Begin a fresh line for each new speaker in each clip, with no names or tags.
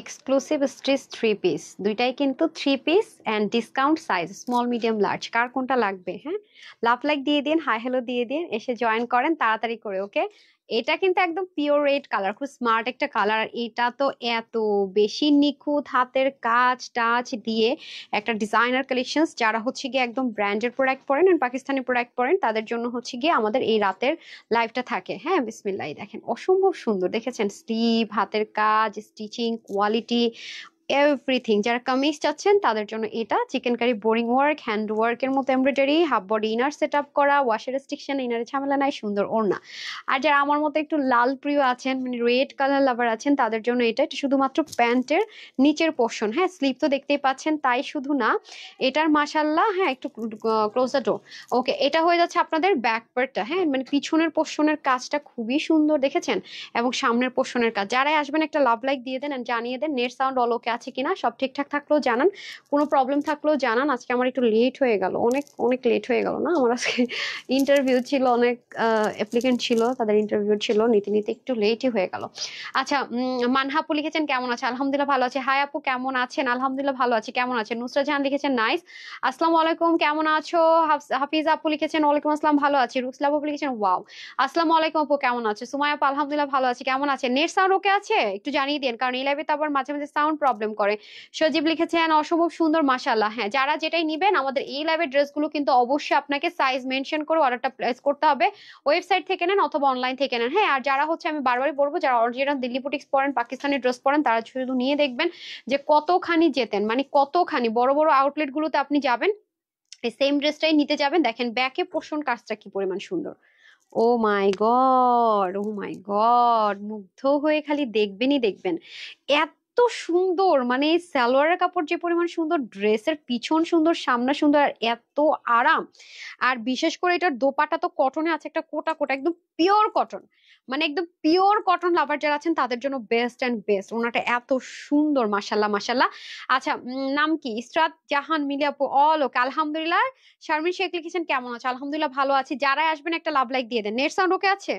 Exclusive stretch three piece, দুইটাই কিন্তু three piece and discount size, small medium large. কার কোনটা লাগবে? হ্যাঁ, লাভ লাইক দিয়ে দিন, হাই হ্যালো দিয়ে দিন, এসে জয়েন করেন তাড়াতাড়ি করে। ওকে, এটা কিন্তু একদম পিওর রেড কালার, খুব স্মার্ট একটা কালার। এটা তো এত বেশি নিখুঁত হাতের কাজ টাচ দিয়ে একটা ডিজাইনার কালেকশনস। যারা হচ্ছে গিয়ে একদম ব্র্যান্ডেড প্রোডাক্ট পরেন আর পাকিস্তানি প্রোডাক্ট পরেন, তাদের জন্য হচ্ছে গিয়ে আমাদের এই রাতের লাইভটা থাকে। হ্যাঁ, বিসমিল্লাহ, দেখেন অসম্ভব সুন্দর, দেখেছেন স্লিভ, হাতের কাজ, স্টিচিং কোয়ালিটি, এভরিথিং। যারা কামিজ চাচ্ছেন তাদের জন্য এটা chikankari boring work, hand ওয়ার্কের মতো embroidery, half body inner set up করা, ওয়াশের রেস্ট্রিকশন, ইনারে ঝামেলা নাই, সুন্দর ওড়না। আর যারা আমার মতো একটু লাল প্রিয় আছেন, মানে রেড কালার লাভার আছেন, তাদের জন্য এটা শুধুমাত্র প্যান্টের নিচের পোর্শন। হ্যাঁ, স্লিপ তো দেখতেই পাচ্ছেন, তাই শুধু না এটার মাশাল্লাহ, হ্যাঁ একটু ক্লোজ দ্য ডোর। ওকে, এটা হয়ে যাচ্ছে আপনাদের ব্যাক পার্টটা। হ্যাঁ, মানে পিছনের পোর্শনের কাজটা খুবই সুন্দর দেখেছেন, এবং সামনের পোর্শনের কাজ। যারাই আসবেন একটা লাভ লাইক দিয়ে দেন, জানিয়ে দেন নেট সাউন্ড অল ওকে আছে কিনা, সব ঠিকঠাক থাকলেও জানান, কোনো প্রবলেম থাকলেও জানান। আজকে আমার একটু লেট হয়ে গেল, অনেক অনেক লেট হয়ে গেল না, আমার আজকে ইন্টারভিউ ছিল, অনেক অ্যাপ্লিকেন্ট ছিল, তাদের ইন্টারভিউ ছিল, নিতে নিতে একটু লেটই হয়ে গেল। আচ্ছা, মানহাপু লিখেছেন কেমন আছে? আলহামদুলিল্লাহ ভালো আছে। হাই আপু কেমন আছেন? আলহামদুলিল্লাহ ভালো আছে। কেমন আছেন? নুসরাত জাহান লিখেছেন নাইস, আসসালামু আলাইকুম, কেমন আছো? হাফিজ আপু লিখেছেন ওয়ালাইকুম আসসালাম, ভালো আছি। রুসলা আপু লিখেছেন ওয়াও, আসসালামু আলাইকুম আপু, কেমন আছে? সুমাইয়া আপু আলহামদুলিল্লাহ ভালো আছে। কেমন আছে? নেট সাউন্ড ওকে আছে? একটু জানিয়ে দিন, কারণ এই লাইভে তো আবার মাঝে মাঝে সাউন্ড প্রবলেম করে। সজীব লিখেছেন অসম্ভব সুন্দর, মাশাআল্লাহ। হ্যাঁ, যারা যেটাই নিবেন আমাদের এই লাইভের ড্রেসগুলো কিন্তু অবশ্যই আপনাকে সাইজ মেনশন করে অর্ডারটা প্লেস করতে হবে। ওয়েবসাইট থেকে নেন অথবা অনলাইন থেকে নেন। হ্যাঁ, আর যারা হচ্ছে, আমি বারবারই বলবো, যারা অরিজিনাল দিল্লি বুটিক্স পরেন, পাকিস্তানি ড্রেস পরেন, তারা শুধু নিয়ে দেখবেন যে কতখানি যেতেন, মানে কতখানি বড় বড় আউটলেট গুলোতে আপনি যাবেন, এই সেম ড্রেসটাই নিতে যাবেন। দেখেন ব্যাকে পোষণ কাজটা কি পরিমাণ সুন্দর। ও মাই গড, ও মাই গড, মুগ্ধ হয়ে খালি দেখবেনই দেখবেন, এত সুন্দর। মানে সালোয়ারের কাপড় যে পরিমাণ সুন্দর, ড্রেসের পিছন সুন্দর, সামনে সুন্দর, আর এত আরাম। আর বিশেষ করে এটার দোপাটা তো কটনে আছে, একটা কোটা কোটা, একদম পিওর কটন, মানে একদম পিওর কটন লাভার যারা আছেন তাদের জন্য বেস্ট অ্যান্ড বেস্ট। ওনাটা এত সুন্দর, মাশাল্লাহ মাশাল্লাহ। আচ্ছা, নাম কি? ইসরাত জাহান মিলি আপু অল ওকে, আলহামদুলিল্লাহ। শারমিন শেখ লিখেছেন কেমন আছে? আলহামদুলিল্লাহ ভালো আছি। যারাই আসবেন একটা লাভ লাইক দিয়ে দেন। নেট সাউন্ড ওকে আছে?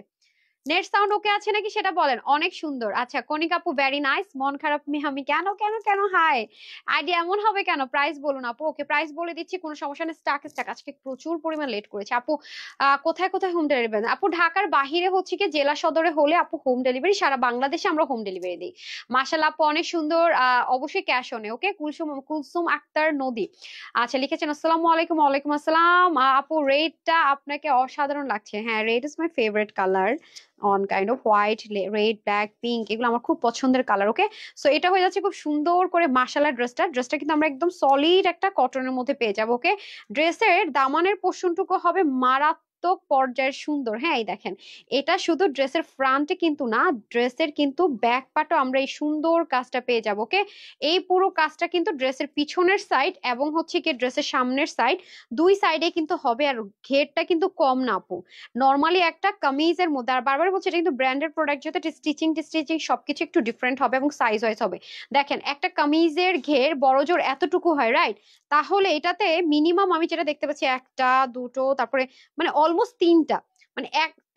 নেট সাউন্ড ওকে আছে নাকি সেটা বলেন। অনেক সুন্দর। আচ্ছা, কনিক আপু ভেরি নাইস। মন খারাপ মিহামি, কেন কেন কেন? হাই, আইডিয়া এমন হবে কেন? প্রাইস বলুন আপু। ওকে, প্রাইস বলে দিচ্ছি, কোনো সমস্যা নেই। স্টাক স্টাক, আজকে প্রচুর পরিমাণ লেট করেছে আপু। কোথায় কোথায় হোম ডেলিভারি? আপু ঢাকার বাহিরে হচ্ছে কি জেলা সদরে হলে আপু হোম ডেলিভারি, সারা বাংলাদেশে আমরা হোম ডেলিভারি দিই। মাশাআল্লাহ আপু অনেক সুন্দর। অবশ্যই ক্যাশ অনে। ওকে, কুলসুম কুলসুম আক্তার নদী আচ্ছা লিখেছেন আসসালামু আলাইকুম। ওয়ালাইকুম আসসালাম। আপু রেডটা আপনাকে অসাধারণ লাগছে। হ্যাঁ, red is my favourite colour, on kind off white, red, black, pink, এগুলো আমার খুব পছন্দের কালার। ওকে, সো এটা হয়ে যাচ্ছে খুব সুন্দর করে মাশাআল্লাহ। ড্রেসটা কিন্তু আমরা একদম সলিড একটা কটনের মধ্যে পেয়ে যাবো। ওকে, ড্রেসের দামানের পোর্শনটুকু হবে মারাত্মক পর্যায়ের সুন্দর। হ্যাঁ, এই দেখেন, এটা শুধু ড্রেসের ফ্রন্টে কিন্তু না, ড্রেসের কিন্তু ব্যাক পার্টও আমরা এই সুন্দর কাজটা পেয়ে যাবো। ওকে, এই পুরো কাজটা কিন্তু ড্রেসের পিছনের সাইড এবং হচ্ছে কি ড্রেসের সামনের সাইড, দুই সাইডে কিন্তু হবে। আর ঘেরটা কিন্তু কম না আপু, নর্মালি একটা কামিজের মধ্যে। আর বারবার বলছি, এটা কিন্তু ব্র্যান্ডেড প্রোডাক্ট, যেটা স্টিচিং সবকিছু একটু ডিফারেন্ট হবে এবং সাইজ ওয়াইজ হবে। দেখেন, একটা কামিজের ঘের বড় জোর এতটুকু হয়, রাইট? তাহলে এটাতে মিনিমাম আমি যেটা দেখতে পাচ্ছি, একটা দুটো, তারপরে মানে অলমোস্ট তিনটা, মানে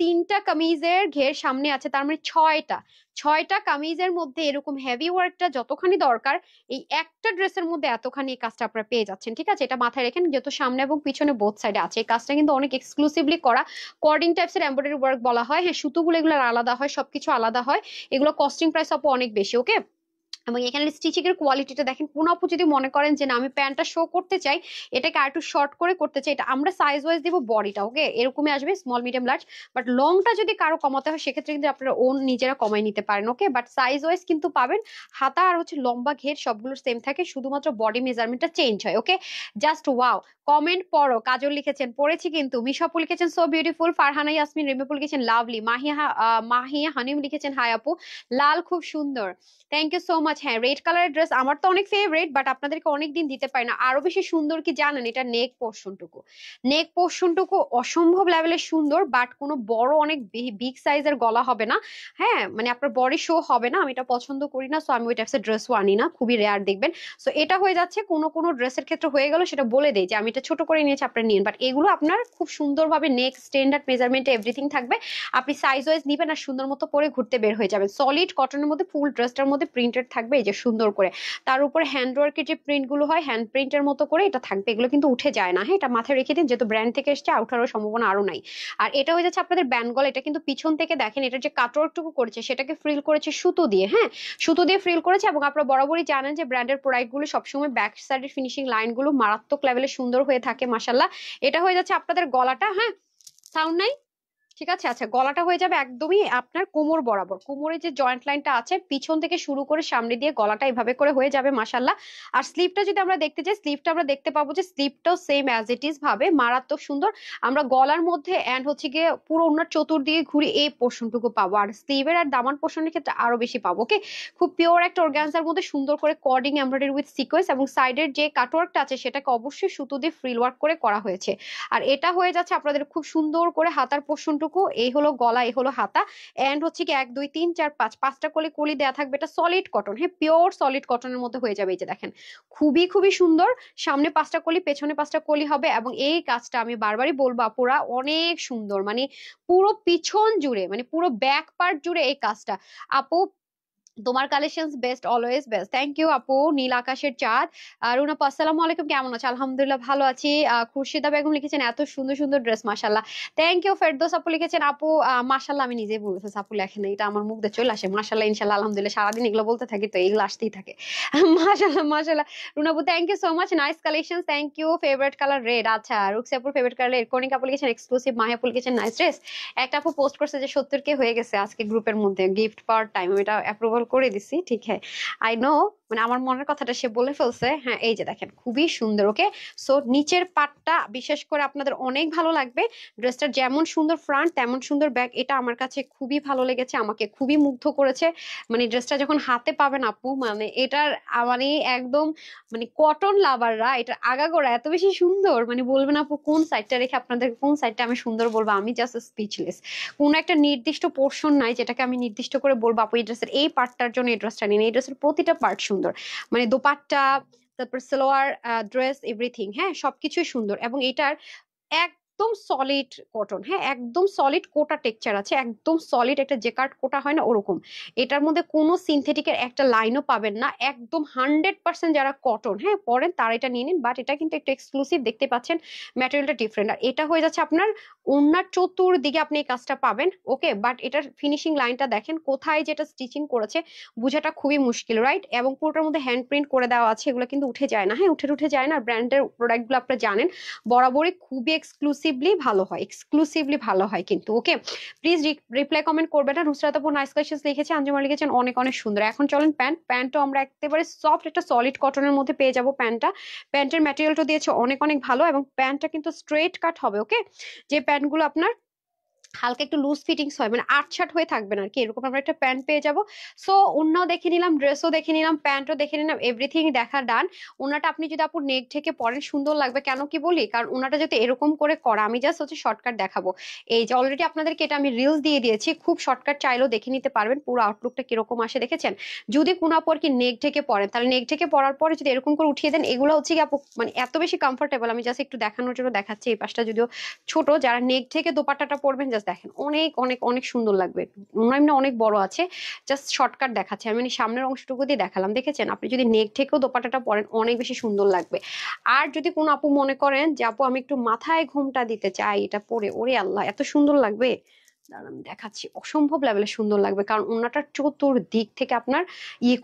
তিনটা কামিজের ঘের সামনে আছে, তার মানে ছয়টা। ছয়টা কামিজের মধ্যে এরকম হেভি ওয়ার্কটা যতখানি দরকার, এই একটা ড্রেসের মধ্যে এতখানি এই কাজটা আপনারা পেয়ে যাচ্ছেন। ঠিক আছে, এটা মাথায় রেখেন, যেহেতু সামনে এবং পিছনে বোথ সাইডে আছে। এই কাজটা কিন্তু অনেক এক্সক্লুসিভলি করা, কর্ডিং টাইপস এর এমব্রয়ডারি ওয়ার্ক বলা হয়। হ্যাঁ, সুতোগুলো এগুলো আলাদা হয়, সবকিছু আলাদা হয়। এগুলো কস্টিং প্রাইস আপু অনেক বেশি। ওকে, এবং এখানে স্টিচিং এর কোয়ালিটিটা দেখেন। কোন আপু যদি মনে করেন যে না আমি প্যান্টটা শো করতে চাই, এটাকে আর একটু শর্ট করে করতে চাই, এটা আমরা সাইজ ওয়াইজ দিব বডিটা। ওকে, এরকমই আসবে, স্মল মিডিয়াম লার্জ। বাট লংটা যদি কারো কমাতে হয়, সেক্ষেত্রে কিন্তু আপনারা ওন নিজেরা কমাই নিতে পারেন। ওকে, বাট সাইজ ওয়াইজ কিন্তু পাবেন। হাতা আর হচ্ছে লম্বা ঘের সবগুলো সেম থাকে, শুধুমাত্র বডি মেজারমেন্টটা চেঞ্জ হয়। ওকে, জাস্ট ওয়াও। কমেন্ট পড়ো। কাজল লিখেছেন পড়েছি কিন্তু। মিশাপু লিখেছেন সো বিউটিফুল। ফারহানা ইয়াসমিন রিমিপু লিখেছেন লাভলি। মাহিয়া হানিম লিখেছেন হাই আপু, লাল খুব সুন্দর, থ্যাংক ইউ সো মাচ। হ্যাঁ, রেড কালারের ড্রেস আমার তো অনেক ফেভারিট, বাট আপনাদেরকে অনেকদিন দিতে পারি না। আরো বেশি সুন্দর কি জানেন? এটা নেক পোর্শনটুকু অসম্ভব লেভেলের সুন্দর, বাট কোনো বড় অনেক বিগ সাইজের গলা হবে না। হ্যাঁ, মানে আপনার বডি শো হবে না, আমি এটা পছন্দ করি না, সো আমি ওই টাইপসের ড্রেসও আনি না, খুবই রেয়ার দেখবেন। সো এটা হয়ে যাচ্ছে, কোনো কোনো ড্রেসের ক্ষেত্রে হয়ে গেল, সেটা বলে দেয় যে আমি এটা ছোট করে নিয়েছি, আপনারা নিন। বাট এগুলো আপনার খুব সুন্দরভাবে নেক স্ট্যান্ডার্ড মেজারমেন্টে এভরিথিং থাকবে। আপনি সাইজ ওয়াইজ নিবেন আর সুন্দর মতো পরে ঘুরতে বের হয়ে যাবেন। সলিড কটনের মধ্যে ফুল ড্রেসটার মধ্যে প্রিন্টেড থাকবে। থাকবে এই যে সুন্দর করে। তার উপর হ্যান্ড ওয়ার্কের যে প্রিন্ট গুলো হয়, হ্যান্ড প্রিন্টের মতো করে এটা থাকবে। এগুলো কিন্তু উঠে যায় না, হ্যাঁ, এটা মাথায় রেখে দিন, যেহেতু ব্র্যান্ড থেকে এসছে ওঠারও সম্ভাবনা আরো নাই। আর এটা হয়ে যাচ্ছে আপনাদের ব্যান্ড গলা। এটা কিন্তু পিছন থেকে দেখেন এটা যে কাটওয়ার্কটুকু করেছে সেটাকে ফ্রিল করেছে সুতো দিয়ে, হ্যাঁ, সুতো দিয়ে ফ্রিল করেছে। এবং আপনারা বরাবরই জানেন যে ব্র্যান্ডের প্রোডাক্ট গুলো সবসময় ব্যাক সাইডের ফিনিশিং লাইন গুলো মারাত্মক লেভেলে সুন্দর হয়ে থাকে মাশাল্লাহ। এটা হয়ে যাচ্ছে আপনাদের গলাটা, হ্যাঁ, সাউন্ড নাই, ঠিক আছে। আচ্ছা, গলাটা হয়ে যাবে একদমই আপনার কোমর বরাবর, কোমরে যে জয়েন্ট লাইনটা আছে পিছন থেকে শুরু করে সামনে দিয়ে গলাটা এভাবে করে হয়ে যাবে মাশাল্লাহ। আর স্লিভটা যদি আমরা দেখতে যাই, স্লিভটা আমরা দেখতে পাবো যে স্লিভটাও সেম অ্যাজ ইট ইজ ভাবে মারাত্মক সুন্দর। আমরা গলার মধ্যে এন্ড হচ্ছে গিয়ে পুরো ওনার চতুর্দিকে ঘুরে এই পোর্শনটুকু পাবো, আর স্লিভের আর দামান পোর্শনের ক্ষেত্রে আরো বেশি পাবো। ওকে, খুব পিওর একটা অর্গানজার মধ্যে সুন্দর করে কর্ডিং এমব্রয়ডারি উইথ সিকোয়েন্স, এবং সাইডের যে কাটওয়ার্কটা আছে সেটাকে অবশ্যই সুতো দিয়ে ফ্রিল ওয়ার্ক করে করা হয়েছে। আর এটা হয়ে যাচ্ছে আপনাদের খুব সুন্দর করে হাতার পোর্শনটুকু, এই হলো গলা, এই হলো হাতা। এন্ড হচ্ছে কি 1 2 3 4 5 পাঁচটা কলি কলি দেওয়া থাকবে। এটা সলিড কটন, হ্যাঁ, পিওর সলিড কটনের মধ্যে হয়ে যাবে। এই যে দেখেন খুবই খুবই সুন্দর। সামনে 5টা কলি, পেছনে 5টা কলি হবে। এবং এই কাজটা আমি বারবারই বলবো আপুরা অনেক সুন্দর, মানে পুরো পিছন জুড়ে, মানে পুরো ব্যাক পার্ট জুড়ে এই কাজটা। আপু তোমার collections best, always best. Thank you আপু। নীল আকাশের চাঁদ, অরুণ আপু আসসালামু আলাইকুম, কেমন আছো? আলহামদুলিল্লাহ ভালো আছি। খুরশিদা বেগম লিখেছেন এত সুন্দর সুন্দর ড্রেস মাশাল্লাহ। Thank you. ফেরদৌস আপু লিখেছেন আপু মাশাল্লাহ, আমি নিজেই বলতে আপু লেখেন না, এটা আমার মুখ দিয়ে চলে আসে মাশাল্লাহ ইনশাল্লাহ আলহামদুলিল্লাহ, সারাদিন এগুলো বলতে থাকি তো এগুলো আসতেই থাকে। মাশাল্লাহ মাশাল্লাহ। রুনাবু thank you so much, nice collection, thank you. Favourite colour red, আচ্ছা। রুকসি আপুর ফেভারিট কালার রেড। কনিকা আপু লিখেছেন এক্সক্লুসিভ। মাহি আপু লিখেছেন নাইস ড্রেস। একটা আপু পোস্ট করছে যে 70K হয়ে গেছে আজকে গ্রুপের মধ্যে গিফট পাওয়ার টাইম, আমি এটা অ্যাপ্রুভাল করে দিছি, ঠিক হ্যাঁ, আই নো, মানে আমার মনের কথাটা সে বলে ফেলছে। হ্যাঁ, এই যে দেখেন খুবই সুন্দর। ওকে, সো নিচের পাটটা বিশেষ করে আপনাদের অনেক ভালো লাগবে। ড্রেসটার যেমন সুন্দর ফ্রন্ট তেমন সুন্দর ব্যাক, এটা আমার কাছে খুবই ভালো লেগেছে, আমাকে খুবই মুগ্ধ করেছে। মানে ড্রেসটা যখন হাতে পাবেন আপু, মানে এটার মানে একদম, মানে কটন লাভাররা এটার আগাগোড়া এত বেশি সুন্দর, মানে বলবেন আপু কোন সাইডটা রেখে আপনাদের কোন সাইডটা আমি সুন্দর বলবো, আমি জাস্ট স্পিচলেস। কোন একটা নির্দিষ্ট পোর্শন নাই যেটাকে আমি নির্দিষ্ট করে বলবো আপু এই ড্রেসের এই পার্টটার জন্য এই ড্রেসটা নিন। এই ড্রেসের প্রতিটা পার্ট সুন্দর, মানে দোপাট্টা, তারপর সালোয়ার, ড্রেস, এভরিথিং, হ্যাঁ, সবকিছুই সুন্দর। এবং এটার একদম সলিড কটন, হ্যাঁ, একদম সলিড কোটা টেক্সচার আছে, একদম সলিড একটা জেকার্ড কোটা হয় না ওরকম। এটার মধ্যে কোনো সিনথেটিকের একটা লাইনও পাবেন না, একদম 100% যারা কটন হ্যাঁ পরেন তারা এটা নিয়ে নিন। বাট এটা কিন্তু একটু এক্সক্লুসিভ, দেখতে পাচ্ছেন ম্যাটেরিয়ালটা ডিফারেন্ট। আর এটা হয়ে যাচ্ছে আপনার ওড়নার চতুর্দিকে আপনি এই কাজটা পাবেন। ওকে, বাট এটার ফিনিশিং লাইনটা দেখেন, কোথায় যেটা স্টিচিং করেছে বোঝাটা খুবই মুশকিল, রাইট? এবং পুরোটার মধ্যে হ্যান্ড প্রিন্ট করে দেওয়া আছে, এগুলো কিন্তু উঠে যায় না, হ্যাঁ, উঠে যায় না। ব্র্যান্ডের প্রোডাক্টগুলো আপনারা জানেন বরাবরই খুবই এক্সক্লুসিভলি ভালো হয়, এক্সক্লুসিভলি ভালো হয় কিন্তু। ওকে, প্লিজ রিপ্লাই কমেন্ট করবেন না। নুসরাত আপু নাইস কালেকশন লিখেছে, আঞ্জুমা লিখেছেন অনেক অনেক সুন্দর। এখন চলেন প্যান্টও আমরা একেবারে সফট একটা সলিড কটনের মধ্যে পেয়ে যাব প্যান্টটা। প্যান্টের ম্যাটেরিয়ালটা দিয়েছে অনেক অনেক ভালো, এবং প্যান্টটা কিন্তু স্ট্রেট কাট হবে। ওকে, যে প্যান্টগুলো আপনার হালকা একটু লুজ ফিটিংস হয়, মানে আটসাট হয়ে থাকবে না আর কি, এরকম আমরা একটা প্যান্ট পেয়ে যাব। সো ওড়নাও দেখে নিলাম, ড্রেসও দেখে নিলাম, প্যান্টও দেখে নিলাম, এভরিথিং দেখা ডান। ওনাটা আপনি যদি আপু নেক থেকে পরেন সুন্দর লাগবে, কেন কি বলি, কারণ ওনাটা যদি এরকম করে করা, আমি জাস্ট হচ্ছে শর্টকাট দেখাবো। এই যে অলরেডি আপনাদেরকে এটা আমি রিলস দিয়ে দিয়েছি, খুব শর্টকাট চাইলেও দেখে নিতে পারবেন পুরো আউটলুকটা কিরকম আসে, দেখেছেন? যদি কোনো আপু আর কি নেক থেকে পরেন, তাহলে নেক থেকে পরার পরে যদি এরকম করে উঠিয়ে দেন, এগুলো হচ্ছে কি আপু মানে এত বেশি কমফোর্টেবল, আমি জাস্ট একটু দেখানোর জন্য দেখাচ্ছি। এই পাশটা যদিও ছোট, যারা নেক থেকে দোপাট্টাটা পরবেন জাস্ট দেখেন অনেক অনেক অনেক সুন্দর লাগবে। এমনি অনেক বড় আছে, জাস্ট শর্টকাট দেখাচ্ছে আমি, মানে সামনের অংশটুকু দিয়ে দেখালাম, দেখেছেন? আপনি যদি নেক থেকেও দোপাট্টাটা পরেন অনেক বেশি সুন্দর লাগবে। আর যদি কোনো আপু মনে করেন যে আপু আমি একটু মাথায় ঘোমটা দিতে চাই এটা পরে, ওরে আল্লাহ এত সুন্দর লাগবে, দাঁড়ান আমি দেখাচ্ছি, অসম্ভব লেভেলে সুন্দর লাগবে। কারণ ওনাটার চতুর্দিক থেকে আপনার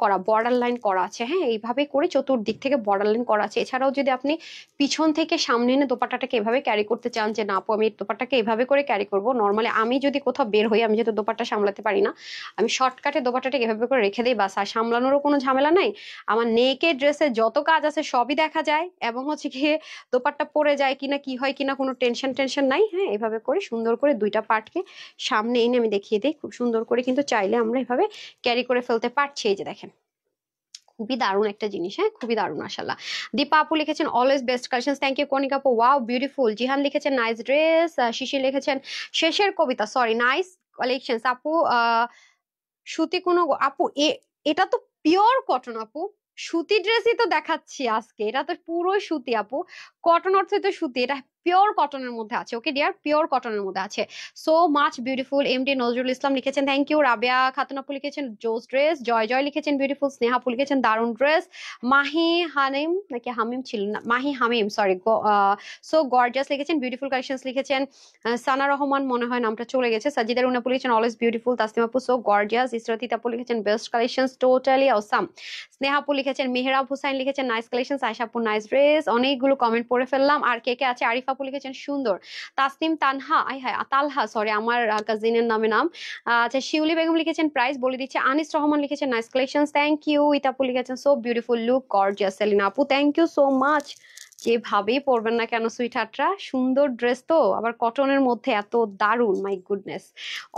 করা বর্ডার লাইন করা আছে, হ্যাঁ, এইভাবে করে চতুর্দিক থেকে বর্ডার লাইন করা আছে। এছাড়াও যদি আপনি পিছন থেকে সামনে এনে দোপাট্টাটাকে এভাবে ক্যারি করতে চান, যে না আপু আমি দোপাট্টাকে এভাবে করে ক্যারি করব, নর্মালি আমি যদি কোথাও বের হই, আমি যেহেতু দোপাট্টা সামলাতে পারি না, আমি শর্টকাটে দোপাট্টাটাকে এভাবে করে রেখে দিই, বাস, আর সামলানোরও কোনো ঝামেলা নাই। আমার নেকের ড্রেসে যত কাজ আছে সবই দেখা যায়, এবং হচ্ছে গিয়ে দোপাট্টা পরে যায় কিনা কি হয় কিনা কোনো টেনশন নাই। হ্যাঁ, এভাবে করে সুন্দর করে দুইটা পার্টকে সামনে এনে আমি দেখিয়ে দিই, খুব সুন্দর করে কিন্তু চাইলে আমরা এভাবে ক্যারি করে ফেলতে পারছি। এই যে দেখেন খুবই দারুণ একটা জিনিস, হ্যাঁ, খুবই দারুণ মাশাআল্লাহ। দীপা আপু লিখেছেন always best collection, thank you. Konika আপু ওয়াও বিউটিফুল। জিহান লিখেছেন নাইস ড্রেস। শিশির লিখেছেন শেষের কবিতা, সরি, নাইস কালেকশন আপু। সুতি কোনো আপু এটা তো পিওর কটন আপু, সুতি ড্রেসই তো দেখাচ্ছি আজকে, এটা তো পুরো সুতি আপু, কটন অর্থে তো সুতি, এটা পিওর কটনের মধ্যে আছে। ওকে ডিয়ার, পিওর কটনের মধ্যে আছে। So much beautiful. MD Nazrul Islam লিখেছেন থ্যাংক ইউ। রাবেয়া খাতুন আপু লিখেছেন জোস ড্রেস। জয় জয় লিখেছেন বিউটিফুল। স্নেহা আপু লিখেছেন দারুন ড্রেস। মাহি হানিম নাকি হামিম ছিল না, মাহি হামিম সরি, সো গর্জাস লিখেছেন বিউটিফুল কালেকশনস লিখেছেন। সানা রহমান মনে হয় নামটা চলে গেছে। সাজিদা রুনা আপু লিখেছেন অলওয়েজ বিউটিফুল। তাসনিম আপু সো গর্জিয়াস। ইসরাতিত আপু লিখেছেন best collections totally awesome. Sneha আপু লিখেছেন, মেহরাব হুসাইন লিখেছেন নাইস কালেকশনস। আয়শা আপু নাইস ড্রেস। অনেকগুলো কমেন্ট পড়ে ফেললাম। আর কে কে আছে? আরিফ আপু লিখেছেন সুন্দর। তাসনিম তানহা, আই হায় তালহা, সরি আমার কাজিনের নামে নাম। আচ্ছা শিউলি বেগম লিখেছেন প্রাইস বলে দিচ্ছে। আনিস রহমান লিখেছেন নাইস কালেকশনস, থ্যাংক ইউ। ইতাপু লিখেছেন so beautiful look gorgeous. Selina আপু থ্যাংক ইউ সো মাচ। যেভাবেই পরবেন না কেন সুইটহার্টরা, সুন্দর ড্রেস তো আবার কটনের মধ্যে এত দারুন, মাই গুডনেস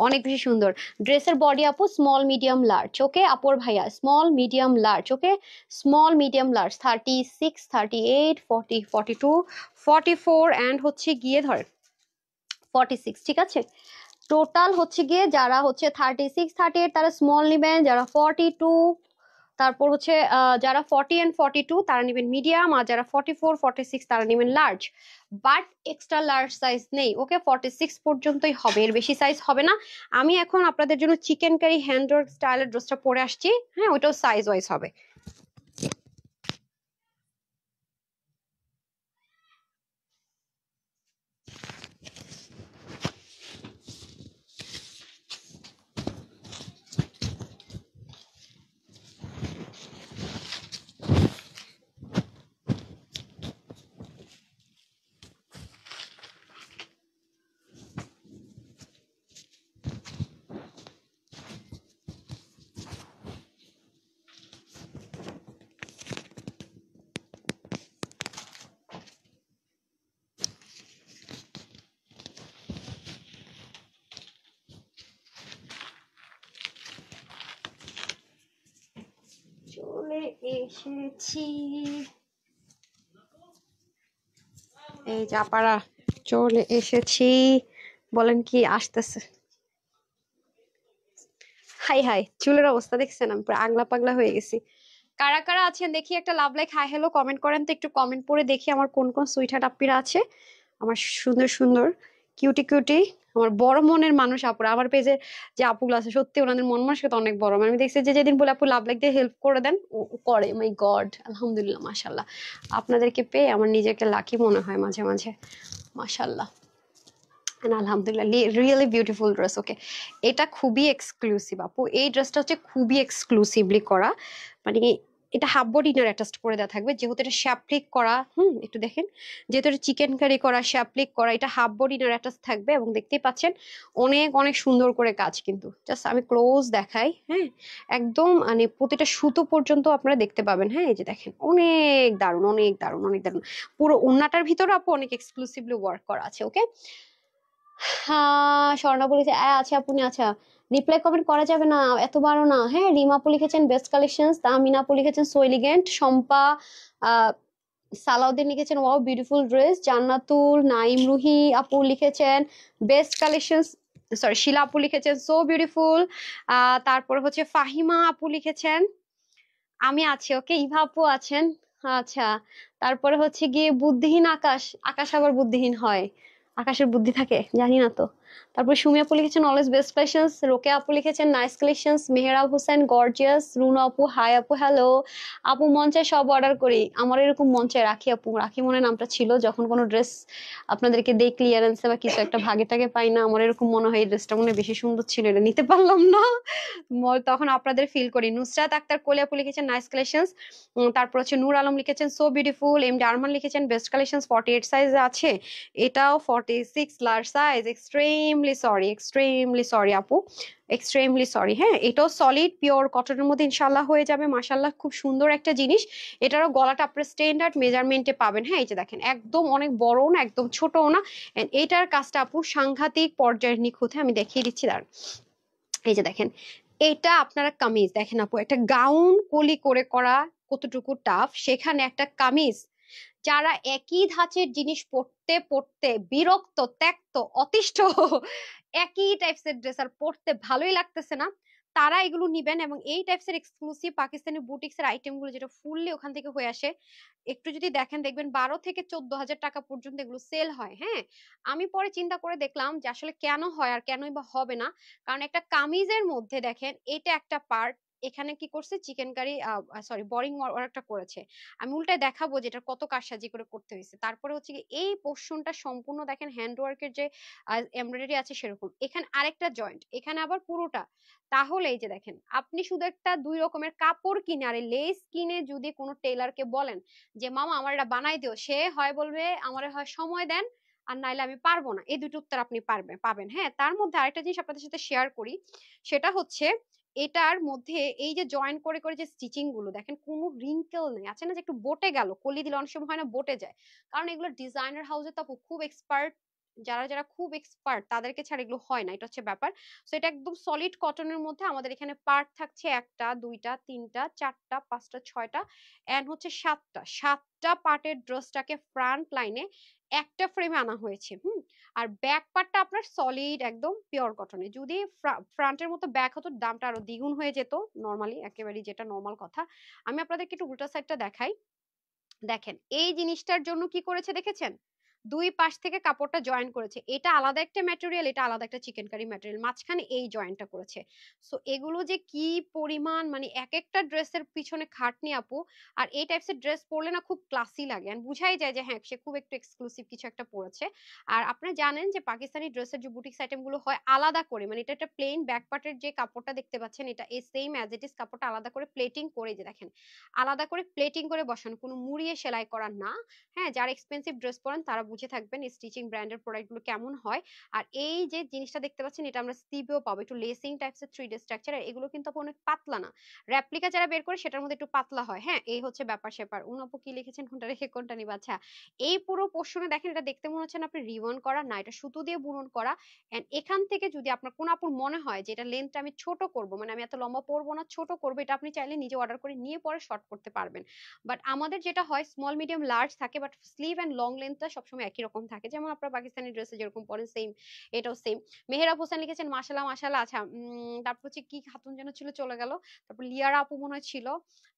অনেক বেশি সুন্দর। ড্রেসের বডি আপু স্মল মিডিয়াম লার্জ, ওকে আপর ভাইয়া small medium large, okay small medium large 36, 38, 40, 42, 44 and হচ্ছে গিয়ে ধর 46, ঠিক আছে। টোটাল হচ্ছে গিয়ে যারা হচ্ছে 36, 38 তারা স্মল নিবেন, যারা 42 তারপর হচ্ছে যারা 40 and 42 তারা নেবেন মিডিয়াম, আর যারা 44, 46 তারা নেবেন large. But extra large size নেই, ওকে 46 পর্যন্তই হবে, এর বেশি সাইজ হবে না। আমি এখন আপনাদের জন্য চিকেন কারি হ্যান্ডওয়ার্ক স্টাইলের ড্রেসটা পরে আসছি, হ্যাঁ ওইটাও সাইজ ওয়াইজ হবে। চলে এসেছি, এই চাপাড়া চলে এসেছি। বলেন কি আসতেছে? হাই হাই, চুলের অবস্থা দেখছেন? আমি পুরো আগলা পাগলা হয়ে গেছি। কারা কারা আছেন দেখি একটা love like hi hello comment করেন তো, একটু কমেন্ট পড়ে দেখি আমার কোন কোন সুইটহার্ট আপ্পিরা আছে, আমার সুন্দর সুন্দর কিউটি কিউটি আমার বড় মনের মানুষ আপুরা। আমার পেজে যে আপুগুলো আছে সত্যি ওনাদের মন মানসিকতা অনেক বড়। আমি দেখছি যে যেদিন বলে আপু লাভ লাইক দিয়ে হেল্প করে দেন, ও করে। মাই গড, আলহামদুলিল্লাহ মাশাল্লাহ। আপনাদেরকে পেয়ে আমার নিজেকে লাকি মনে হয় মাঝে মাঝে, মাশাল্লাহ। আলহামদুলিল্লাহ, রিয়েলি বিউটিফুল ড্রেস। ওকে, এটা খুবই এক্সক্লুসিভ আপু, এই ড্রেসটা হচ্ছে খুবই এক্সক্লুসিভলি করা। মানে এটা হাফ বডি ইনার অ্যাটাচড করে দেওয়া থাকবে, যেহেতু এটা শ্যাপলিক করা। একটু দেখেন, যেহেতু এটা চিকেন কারি করা, শ্যাপলিক করা, এটা হাফ বডি ইনার অ্যাটাচ থাকবে এবং দেখতেই পাচ্ছেন অনেক অনেক সুন্দর করে কাজ। কিন্তু জাস্ট আমি ক্লোজ দেখাই, হ্যাঁ একদম মানে প্রতিটা সুতো পর্যন্ত আপনারা দেখতে পাবেন। হ্যাঁ এই যে দেখেন, অনেক দারুণ অনেক দারুণ অনেক দারুণ। পুরো ওড়নাটার ভিতরে আপু অনেক এক্সক্লুসিভলি ওয়ার্ক করা আছে। ওকে, হ্যাঁ স্বর্ণা বলেছে আচ্ছা আপনি আচ্ছা, রিপ্লাই কমেন্ট করা যাবে না, এত বারো না। হ্যাঁ রিমা আপু লিখেছেন বেস্ট কালেকশনস। তামিনা আপু লিখেছেন সো এলিগেন্ট। শম্পা সালাউদ্দিন লিখেছেন ওয়াও বিউটিফুল ড্রেস। জান্নাতুল নাইম রুহি আপু লিখেছেন বেস্ট কালেকশনস, সরি শিলা আপু লিখেছেন সো বিউটিফুল। তারপর হচ্ছে ফাহিমা আপু লিখেছেন আমি আছি, ওকে ইভা আপু আছেন। আচ্ছা, তারপরে হচ্ছে গিয়ে বুদ্ধিহীন আকাশ, আকাশ আবার বুদ্ধিহীন হয়? আকাশের বুদ্ধি থাকে জানি না তো। তারপর সুমি আপু লিখেছেন অলওয়েজ বেস্ট কালেকশনস। রোকে আপু লিখেছেন nice collections. Mehrab Hossain gorgeous. Runa আপু হাই আপু হ্যালো। আপু মঞ্চায় সব অর্ডার করি, আমার এরকম মঞ্চায় রাখি আপু, রাখি মনে নামটা ছিল, যখন কোনো ড্রেস আপনাদেরকে দেই ক্লিয়ারেন্সে বা কিছু একটা ভাগে টাগে পাই না, আমার এরকম মনে হয় এই ড্রেসটা মনে হয় বেশি সুন্দর ছিল, এটা নিতে পারলাম না, তখন আপনাদের ফিল করি। নুসরাত আক্তার কোলে আপু লিখেছেন নাইস কালেকশনস। তারপর হচ্ছে নূর আলম লিখেছেন সো বিউটিফুল। এমডি আরমান লিখেছেন বেস্ট কালেকশনস। 48 সাইজে আছে, এটাও 46 large size. Extremely sorry, extremely sorry আপু, এক্সট্রিমলি সরি। হ্যাঁ এটাও সলিড পিওর কটনের মধ্যে ইনশাল্লাহ হয়ে যাবে। মাশাল্লাহ খুব সুন্দর একটা জিনিস। এটারও গলাটা আপনার স্ট্যান্ডার্ড মেজারমেন্টে পাবেন। হ্যাঁ এই যে দেখেন, একদম অনেক বড়ও না একদম ছোটও না। এটার কাজটা আপু সাংঘাতিক পর্যায়ের নিখুঁত। হ্যাঁ আমি দেখিয়ে দিচ্ছি দাঁড়ান, এই যে দেখেন, এটা আপনারা কামিজ দেখেন আপু, একটা গাউন কলি করে করা কতটুকু টাফ, সেখানে একটা কামিজ যারা একই ধাঁচের জিনিস পরতে পরতে বিরক্ত ত্যক্ত অতিষ্ঠ, একই টাইপস এর ড্রেস আর পরতে ভালোই লাগতেছে না, তারা এগুলো নিবেন এবং এই টাইপসের এক্সক্লুসিভ পাকিস্তানি বুটিক্সের আইটেমগুলো যেটা ফুললি ওখান থেকে হয়ে আসে, একটু যদি দেখেন দেখবেন 12 থেকে 14 হাজার টাকা পর্যন্ত এগুলো সেল হয়। হ্যাঁ, আমি পরে চিন্তা করে দেখলাম যে আসলে কেন হয় আর কেনই বা হবে না, কারণ একটা কামিজের মধ্যে দেখেন এটা একটা পার্ট, এখানে কি করছে চিকেন কারি, সরি বোরিং ওয়ার্কটা করেছে। আমি উল্টায় দেখাবো যে এটা কত কারসাজি করে করতে হয়েছে। তারপরে হচ্ছে কি এই পোর্শনটা সম্পূর্ণ দেখেন হ্যান্ড ওয়ার্কের যে এমব্রয়ডারি আছে সেরকম, এখানে আরেকটা জয়েন্ট, এখানে আবার পুরোটা। তাহলে এই যে দেখেন আপনি শুধু একটা 2 রকমের কাপড় কিনে আর লেস কিনে যদি কোনো টেলারকে বলেন যে মামা আমার এটা বানাই দিও, সে হয় বলবে আমার হয় সময় দেন আর নাইলে আমি পারবো না, এই দুটো উত্তর আপনি পাবেন। হ্যাঁ, তার মধ্যে আরেকটা জিনিস আপনাদের সাথে শেয়ার করি, সেটা হচ্ছে এটার মধ্যে এই যে জয়েন করে করে যে স্টিচিং গুলো দেখেন কোনো রিঙ্কেল নেই, আছে না যে একটু বটে গেল, কলি দিলে অনেক সময় হয় না বটে যায়, কারণ এগুলো ডিজাইনার হাউসে তো খুব এক্সপার্ট, যারা যারা খুব এক্সপার্ট তাদেরকে ছাড়া এগুলো হয় না, এটা হচ্ছে ব্যাপার। সো এটা একদম সলিড কটনের মধ্যে আমাদের এখানে পার্ট থাকছে একটা দুইটা তিনটা চারটা পাঁচটা ছয়টা এন্ড হচ্ছে সাতটা পার্টের ড্রেসটাকে ফ্রন্ট লাইনে একটা ফ্রেমে আনা হয়েছে। আর ব্যাক পার্টটা আপনার সলিড একদম পিওর কটনে, যদি ফ্রন্টের মতো ব্যাক হতো দামটা আরো দ্বিগুণ হয়ে যেত, নর্মালি একেবারে যেটা নর্মাল কথা। আমি আপনাদেরকে একটু উল্টা সাইডটা দেখাই, দেখেন এই জিনিসটার জন্য কি করেছে দেখেছেন, দুই পাশ থেকে কাপড়টা জয়েন করেছে, এটা আলাদা একটা ম্যাটেরিয়াল, এটা আলাদা একটা চিকেন কারি ম্যাটেরিয়াল, মাঝখানে এই জয়েন্টটা করেছে। সো এগুলো যে কি পরিমাণ মানে এক একটা ড্রেসের পিছনে খাটনি আপু, আর এই টাইপসের ড্রেস পরলে না খুব ক্লাসি লাগে আর বুঝাই যায় যে হ্যাঁ সে খুব একটু এক্সক্লুসিভ কিছু একটা পরেছে। আর আপনারা জানেন যে পাকিস্তানি ড্রেসের যে বুটিক্স আইটেম গুলো হয় আলাদা করে, মানে এটা একটা প্লেন ব্যাক পার্টের যে কাপড়টা দেখতে পাচ্ছেন এটা এই সেম অ্যাজ ইট ইজ কাপড়টা আলাদা করে প্লেটিং করে, যে দেখেন আলাদা করে প্লেটিং করে বসানো, কোনো মুড়িয়ে সেলাই করা না। হ্যাঁ, যারা এক্সপেন্সিভ ড্রেস পরেন তারা বুঝে থাকবেন স্টিচিং ব্র্যান্ডের প্রোডাক্ট গুলো কেমন হয়। আর এই যে জিনিসটা দেখতে পাচ্ছেন এটা আমরা স্লিভেও পাবো, একটু লেসিং টাইপসের 3D স্ট্রাকচার, এগুলো কিন্তু অনেক পাতলা না, রেপ্লিকা যারা বের করে সেটার মধ্যে একটু পাতলা হয়। হ্যাঁ, এই হচ্ছে ব্যাপার স্যাপার। উনাপু কি লিখেছেন কোনটা রেখে কোনটা নিবা? আচ্ছা, এই পুরো পোর্শনে দেখেন এটা দেখতে মনে হচ্ছে না আপনি রিবন করা, না এটা সুতো দিয়ে বুনন করা। এন্ড এখান থেকে যদি আপনার কোন আপুর মনে হয় যে এটা লেন্থটা আমি ছোট করব, মানে আমি এত লম্বা পরবো না ছোট করবো, এটা আপনি চাইলে নিজে অর্ডার করে নিয়ে পরে শর্ট করতে পারবেন। বাট আমাদের যেটা হয় স্মল মিডিয়াম লার্জ থাকে, বাট স্লিভ এন্ড লং লেন্থটা সবসময় একই রকম থাকে, যেমন আপনারা পাকিস্তানি ড্রেসে যেরকম পরেন সেম এটাও সেম। মেহেরাব হোসেন লিখেছেন মাশাল্লাহ মাশাল্লাহ। আচ্ছা, তারপর হচ্ছে কি খাতুন যেন ছিল চলে গেল, তারপর লিয়ারা আপু মনে হয় ছিল,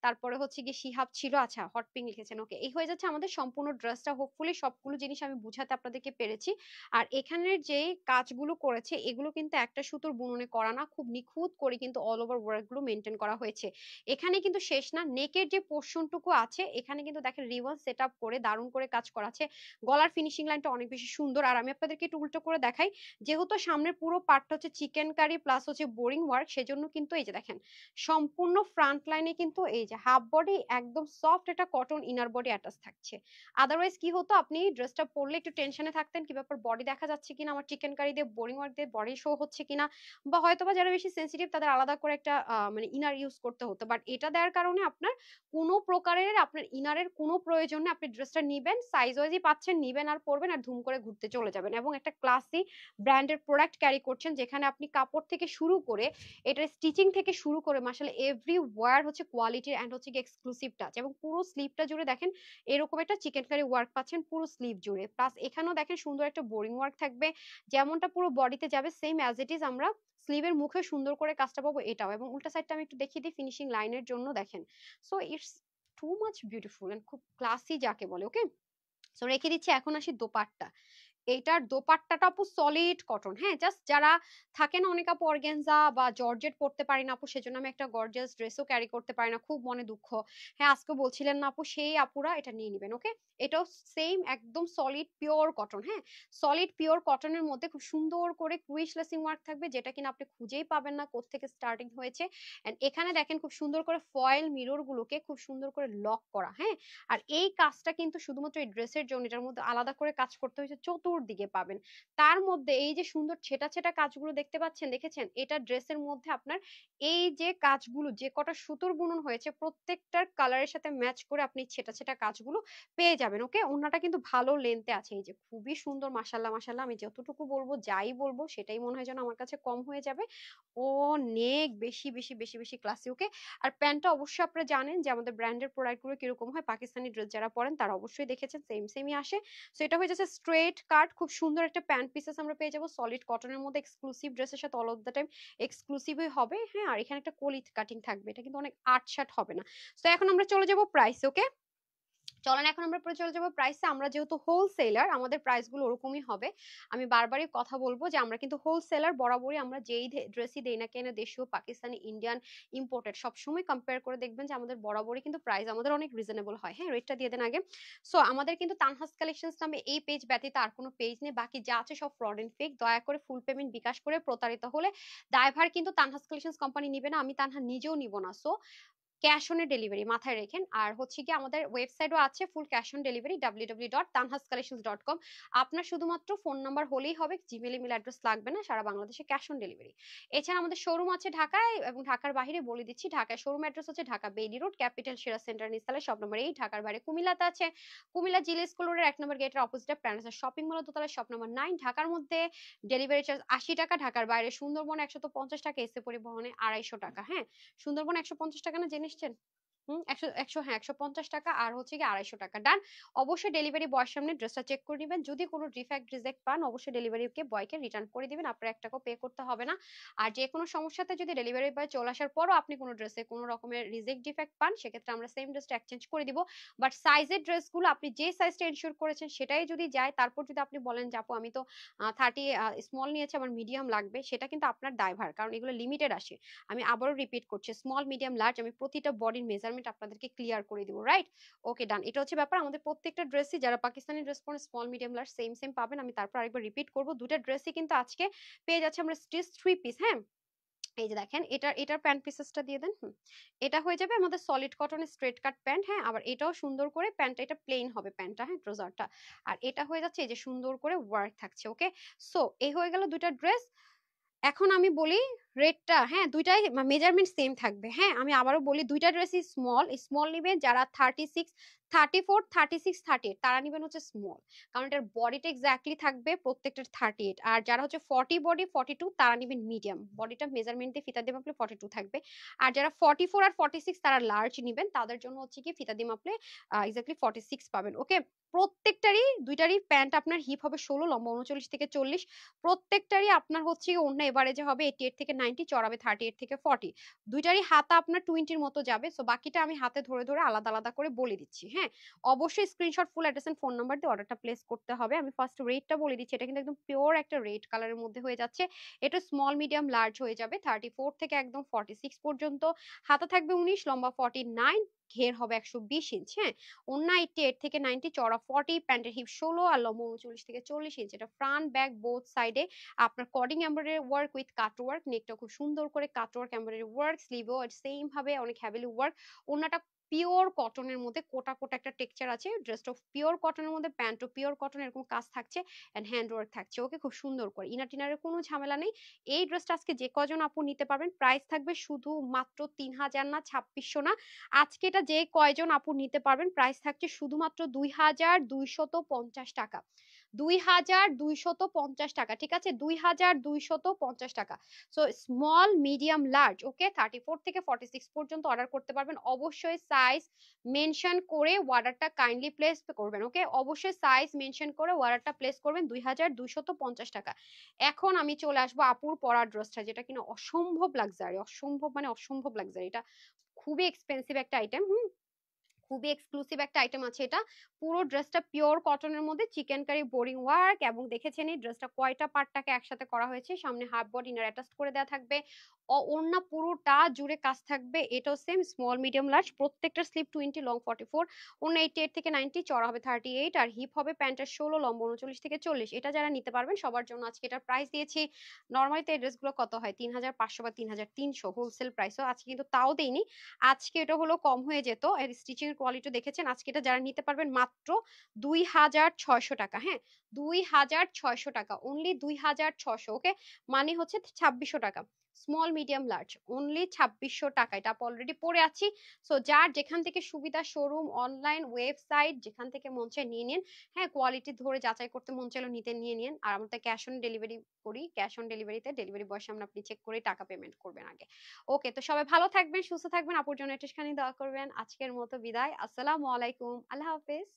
তারপরে হচ্ছে কি শিহাব ছিল। আচ্ছা, হট পিঙ্ক লিখেছেন। ওকে, এই হয়ে যাচ্ছে আমাদের সম্পূর্ণ ড্রেসটা। হোপফুলি সবগুলো জিনিস আমি বুঝাতে আপনাদেরকে পেরেছি। আর এখানের যে কাজগুলো করেছে এগুলো কিন্তু একটা সুতোর বুননে করা না, খুব নিখুঁত করে কিন্তু অল ওভার ওয়ার্ক গুলো মেনটেন করা হয়েছে। এখানে কিন্তু শেষ না, নেকের যে পোর্শনটুকু আছে এখানে কিন্তু দেখেন রিবন সেট আপ করে দারুণ করে কাজ করা আছে। গলার ফিনিশিং লাইনটা অনেক বেশি সুন্দর। আর আমি আপনাদেরকে একটু উল্টো করে দেখাই, যেহেতু সামনের পুরো পার্টটা হচ্ছে চিকেন কারি প্লাস হচ্ছে বোরিং ওয়ার্ক, সেজন্য কিন্তু এই যে দেখেন সম্পূর্ণ ফ্রন্ট লাইনে কিন্তু এই যে হাফ বডি একদম সফট এটা কটন ইনার বডি অ্যাটাচ থাকছে। আদারওয়াইজ কি হতো, আপনি ড্রেসটা পরলে একটু টেনশনে থাকতেন কি ব্যাপার বডি দেখা যাচ্ছে কিনা, আমার চিকেন কারি দিয়ে বোরিং ওয়ার্ক দিয়ে বডি শো হচ্ছে কিনা, বা হয়তো বা যারা বেশি সেন্সিটিভ তাদের আলাদা করে একটা মানে ইনার ইউজ করতে হতো। বাট এটা দেওয়ার কারণে আপনার কোনো প্রকারের আপনার ইনারের কোনো প্রয়োজন নেই, আপনি ড্রেসটা নিবেন সাইজ ওয়াইজই পাচ্ছেন, নিবেন আর পরবেন আর ধুম করে ঘুরতে চলে যাবেন, এবং একটা ক্লাসি ব্র্যান্ডের প্রোডাক্ট ক্যারি করছেন যেখানে আপনি কাপড় থেকে শুরু করে এটার স্টিচিং থেকে শুরু করে মাশাআল্লাহ এভরি ওয়্যার হচ্ছে কোয়ালিটির এন্ড হচ্ছে এক্সক্লুসিভ টাচ, এবং পুরো স্লিভটা জুড়ে দেখেন এরকম একটা চিকেন কারি ওয়ার্ক পাচ্ছেন পুরো স্লিভ জুড়ে, প্লাস এখানেও দেখেন সুন্দর একটা বোরিং ওয়ার্ক থাকবে, যেমনটা পুরো বডিতে যাবে সেম অ্যাজ ইট ইজ আমরা স্লিভের মুখে সুন্দর করে কাজটা পাবো এটাও। এবং উল্টা সাইডটা আমি একটু দেখিয়ে দিই ফিনিশিং লাইনের জন্য, দেখেন so it's too much beautiful and খুব ক্লাসি যাকে বলে। ওকে, সো রেখে দিচ্ছি। এখন আসি দোপাট্টা। এইটার দোপাট্টাটা আপু সলিড কটন। হ্যাঁ, জাস্ট যারা থাকে না অনেক আপু অর্গানজা বা জর্জেট পড়তে পারি না আপু, সেজন্য আমি একটা গর্জিয়াস ড্রেসও ক্যারি করতে পারি না, খুব মনে দুঃখ। হ্যাঁ, আজকে বলছিলেন না আপু, সেই আপুরা এটা নিয়ে নেবেন। ওকে, এটাও সেম একদম সলিড পিওর কটন। হ্যাঁ, সলিড পিওর কটনের মধ্যে খুব সুন্দর করে ক্রুইশ লেসিং ওয়ার্ক থাকবে, যেটা কিনা আপনি খুঁজেই পাবেন না কোত্থেকে স্টার্টিং হয়েছে। এন্ড এখানে দেখেন খুব সুন্দর করে ফয়েল মিরর গুলোকে খুব সুন্দর করে লক করা। হ্যাঁ, আর এই কাজটা কিন্তু শুধুমাত্র এই ড্রেসের জন্য, এটার মধ্যে আলাদা করে কাজ করতে হয়েছে, চতুর্দিকে পাবেন। তার মধ্যে এই যে সুন্দর ছেটা ছেটা কাজগুলো দেখতে পাচ্ছেন, দেখেছেন এটা ড্রেসের মধ্যে আপনার এই যে কাজগুলো যে কটা সুতোর বুনন হয়েছে প্রত্যেকটার কালারের সাথে ম্যাচ করে আপনি ছেটা ছেটা কাজগুলো পেয়ে যাবেন। ওকে, ওনাটা কিন্তু ভালো লেন্থে আছে, এই যে খুবই সুন্দর মাশাল্লাহ মাশাল্লাহ। আমি যতটুকু বলবো যাই বলবো সেটাই মনে হয় যেন আমার কাছে কম হয়ে যাবে, অনেক বেশি বেশি বেশি বেশি ক্লাসি। ওকে, আর প্যান্টটা অবশ্যই আপনারা জানেন যে আমাদের ব্র্যান্ডের প্রোডাক্ট গুলো কিরকম হয়, পাকিস্তানি ড্রেস যারা পরেন তারা অবশ্যই দেখেছেন সেম সেমই আসে। সো এটা হয়ে যাচ্ছে স্ট্রেট কাট স্কার্ট, খুব সুন্দর একটা প্যান্ট পিসেস আমরা পেয়ে যাবো সলিড কটনের মধ্যে, এক্সক্লুসিভ ড্রেসের সাথে অল অফ দ্য টাইম এক্সক্লুসিভই হবে। হ্যাঁ, আর এখানে একটা কলি কাটিং থাকবে, এটা কিন্তু অনেক আর্ট শার্ট হবে না। তো এখন আমরা চলে যাবো প্রাইস। ওকে, চলেন এখন আমরা চলে যাবো প্রাইসে। আমরা যেহেতু হোলসেলার, আমাদের প্রাইস গুলো ওরকমই হবে। আমি বারবারই কথা বলবো যে আমরা কিন্তু হোলসেলার, বরাবরই আমরা যেই ড্রেসই দেই না কেন, দেশীয়, পাকিস্তানি, ইন্ডিয়ান, ইম্পোর্টেড, সবসময় কম্পেয়ার করে দেখবেন যে আমাদের বরাবরই কিন্তু প্রাইস আমাদের অনেক রিজনেবল হয়। হ্যাঁ, রেটটা দিয়ে দেন আগে। সো আমাদের কিন্তু তানহাস কালেকশনস নামে এই পেজ ব্যতীত আর কোনো পেজ নেই, বাকি যা আছে সব ফ্রড এন্ড ফেক। দয়া করে ফুল পেমেন্ট বিকাশ করে প্রতারিত হলে দায়ভার কিন্তু তানহাস কালেকশনস কোম্পানি নিবে না, আমি তানহা নিজেও নিব না। সো ক্যাশ অন ডেলিভারি মাথায় রেখেন। আর হচ্ছে কি আমাদের ওয়েবসাইটও আছে full cash on delivery, www.tanhascollections.com। আপনার শুধুমাত্র ফোন নাম্বার হলেই হবে, জিমেল ইমেল অ্যাড্রেস লাগবে না, সারা বাংলাদেশে ক্যাশ অন ডেলিভারি। এছাড়া আমাদের শোরুম আছে ঢাকায় এবং ঢাকার বাইরে, বলে দিচ্ছি ঢাকায় শোরুম অ্যাড্রেস হচ্ছে ঢাকা বেইলি রোড, ক্যাপিটাল সেরা সেন্টার নিস্তালে শপ নম্বর 8। ঢাকার বাইরে কুমিল্লাতে আছে, কুমিল্লা জিলা স্কুল রোডের 1 নম্বর গেটের অপোজিটে প্যারাসা শপিং মল দোতলা শপ নম্বর 9। ঢাকার মধ্যে ডেলিভারি চার্জ 80 টাকা, ঢাকার বাইরে সুন্দরবন 150 টাকা, এসে পরিবহনে 250 টাকা। হ্যাঁ, সুন্দরবন 150 টাকা না জেনেছেন? 100 হ্যাঁ 150 টাকা, আর হচ্ছে কি 250 টাকা। ডান। অবশ্যই ডেলিভারি বয়ের সামনে ড্রেসটা চেক করে নেবেন, যদি কোনো ডিফেক্ট রিজেক্ট পান অবশ্যই ডেলিভারি বয়কে রিটার্ন করে দিবেন, আপনার 1 টাকাও পে করতে হবে না। আর যে কোনো সমস্যাতে যদি ডেলিভারি বয় চলে আসার পরও আপনি কোনো ড্রেসে কোনো রকমের রিজেক্ট ডিফেক্ট পান, সেক্ষেত্রে আমরা সেম ড্রেসটা এক্সচেঞ্জ করে দিব। বাট সাইজের ড্রেসগুলো আপনি যে সাইজটা এনশিওর করেছেন সেটাই যদি যায়, তারপর যদি আপনি বলেন যে আপু আমি তো 30 স্মল নিয়েছি, আমার মিডিয়াম লাগবে, সেটা কিন্তু আপনার দায়ভার, কারণ এগুলো লিমিটেড আসে। আমি আবারও রিপিট করছি, স্মল মিডিয়াম লার্জ আমি প্রতিটা বডির মেজারমেন্ট আপনাদেরকে ক্লিয়ার করে দিব। রাইট, ওকে ডান। এটা হচ্ছে ব্যাপার, আমাদের প্রত্যেকটা ড্রেসই যারা পাকিস্তানি ড্রেস পরে small medium large same same পাবেন। আমি তারপর আরেকবার রিপিট করব, দুটো ড্রেসই কিন্তু আজকে পেয়ে যাচ্ছে আমরা স্টিচ 3 পিস। হ্যাঁ, এই যে দেখেন, এটার প্যান্ট পিসেসটা দিয়ে দেন। এটা হয়ে যাবে আমাদের সলিড কটনের স্ট্রেট কাট প্যান্ট। হ্যাঁ, আবার এটাও সুন্দর করে প্যান্টটা, এটা প্লেন হবে প্যান্টটা, হ্যাঁ ট্রাউজারটা। আর এটা হয়ে যাচ্ছে এই যে সুন্দর করে ওয়ার্ক থাকছে। ওকে, সো এই হয়ে গেল দুইটা ড্রেস। এখন আমি বলি রেটটা। হ্যাঁ, দুইটাই মেজারমেন্ট সেম থাকবে। হ্যাঁ, আমি আবারও বলি দুইটা ড্রেসই স্মল। স্মল নিবেন যারা 36, 34, 36, 38 তারা নিবেন হচ্ছে স্মল, কারণ এটার বডিটা এক্স্যাক্টলি থাকবে প্রত্যেকটার 38। আর যারা হচ্ছে 40 বডি 42 তারা নিবেন মিডিয়াম, বডিটা মেজারমেন্ট দিয়ে ফিতা দিয়ে মাপলে 42 থাকবে। আর যারা 44 আর 46 তারা লার্জ নিবেন, তাদের জন্য হচ্ছে কি ফিতা দিয়ে মাপলে এক্স্যাক্টলি 46 পাবেন। ওকে, প্রত্যেকটারই দুইটারই প্যান্ট আপনার হিপ হবে 16, লম্বা 39 থেকে 40। প্রত্যেকটারই আপনার হচ্ছে ওড়না এভারেজে হবে 88 থেকে 90, চড়াবে 38 থেকে 40। দুইটারই হাতা আপনার 20 মতো যাবে। সো বাকিটা আমি হাতে ধরে ধরে আলাদা আলাদা করে বলে দিচ্ছি। হ্যাঁ, অবশ্যই screenshot, full address and phone number দিয়ে অর্ডারটা প্লেস করতে হবে। আমি ফার্স্ট রেটটা বলে দিচ্ছি, এটা কিন্তু একদম পিওর একটা রেড কালারের মধ্যে হয়ে যাচ্ছে। এটা স্মল মিডিয়াম লার্জ হয়ে যাবে 34 থেকে একদম 46 পর্যন্ত। হাতা থাকবে 19, লম্বা 49, ঘের হবে 120 ইঞ্চ। হ্যাঁ, ওড়না 88 থেকে 90, চড়া 40, প্যান্টের হিপ 16 আর লম্বা 39 থেকে 40 ইঞ্চ। এটা ফ্রন্ট ব্যাক বোথ সাইডে আপনার cording embroidery work with cut work, নেকটা খুব সুন্দর করে কাট ওয়ার্ক এমব্রয়ডারি ওয়ার্ক, স্লিভও সেম ভাবে অনেক হ্যাভিলি ওয়ার্ক। ওড়নাটা পিওর কটনের মধ্যে কোটা কোটা একটা টেক্সচার আছে, ড্রেসটা পিওর কটনের মধ্যে, প্যান্টও পিওর কটন, এরকম কাজ থাকছে এন্ড হ্যান্ড ওয়ার্ক থাকছে। ওকে, খুব সুন্দর করে ইনার টিনারের কোনো ঝামেলা নেই। এই ড্রেসটা আজকে যে কজন আপু নিতে পারবেন, প্রাইস থাকবে শুধু মাত্র 3000 না, 2600 না। আজকে এটা যে কয়জন আপু নিতে পারবেন, প্রাইস থাকছে শুধুমাত্র 2250 টাকা। 2250 টাকা, ঠিক আছে, 2250 টাকা। সো স্মল মিডিয়াম লার্জ, ওকে, 34 থেকে 46 পর্যন্ত অর্ডার করতে পারবেন। অবশ্যই সাইজ মেনশন করে অর্ডারটা কাইন্ডলি প্লেস করবেন। ওকে, অবশ্যই সাইজ মেনশন করে অর্ডারটা প্লেস করবেন। 2250 টাকা। এখন আমি চলে আসবো আপুর পরার ড্রেসটা, যেটা কিনা অসম্ভব লাক্সারি, অসম্ভব মানে অসম্ভব লাক্সারি। এটা খুবই এক্সপেন্সিভ একটা আইটেম। খুবই এক্সক্লুসিভ একটা আইটেম আছে এটা। পুরো ড্রেসটা পিওর কটনের মধ্যে চিকেন কারি বোরিং ওয়ার্ক, এবং দেখেছেন এই ড্রেসটা কয়টা পার্টটাকে একসাথে করা হয়েছে। সামনে হাফ বডি ইনার অ্যাটাচ করে দেওয়া থাকবে, ওড়না পুরোটা জুড়ে কাজ থাকবে। এটাও সেম স্মল মিডিয়াম লার্জ, প্রত্যেকটা স্লিপ 20, লং 44, ওড়না 88 থেকে 90, চড়া হবে 38, আর হিপ হবে প্যান্টের 16, লম্বা 39 থেকে 40। এটা যারা নিতে পারবেন সবার জন্য আজকে এটার প্রাইস দিয়েছি। নর্মালি তো এই ড্রেসগুলো কত হয় 3500 বা 3300 হোলসেল প্রাইসও, আজকে কিন্তু তাও দেইনি। আজকে এটা হলো কম হয়ে যেত, এর স্টিচিং এর কোয়ালিটি দেখেছেন। আজকে এটা যারা নিতে পারবেন মাত্র 2600 টাকা। হ্যাঁ, 2600 টাকা, অনলি 2600। ওকে, মানে হচ্ছে 2600 টাকা। স্মল মিডিয়াম লার্জ অনলি 2600 টাকা। এটা অলরেডি পরে আছি। সো যার যেখান থেকে সুবিধা, শোরুম, অনলাইন, ওয়েবসাইট, যেখান থেকে মন চায় নিয়ে নিন। হ্যাঁ, কোয়ালিটি ধরে যাচাই করতে মন চাইলে নিতে নিয়ে নিন। আর আমরা ক্যাশ অন ডেলিভারি করি, ক্যাশ অন ডেলিভারিতে ডেলিভারি বয়ের সামনে আপনি চেক করে টাকা পেমেন্ট করবেন আগে। ওকে, তো সবাই ভালো থাকবেন, সুস্থ থাকবেন, আপুর জন্য একটুখানি দোয়া করবেন। আজকের মতো বিদায়, আসসালামু আলাইকুম, আল্লাহ হাফেজ।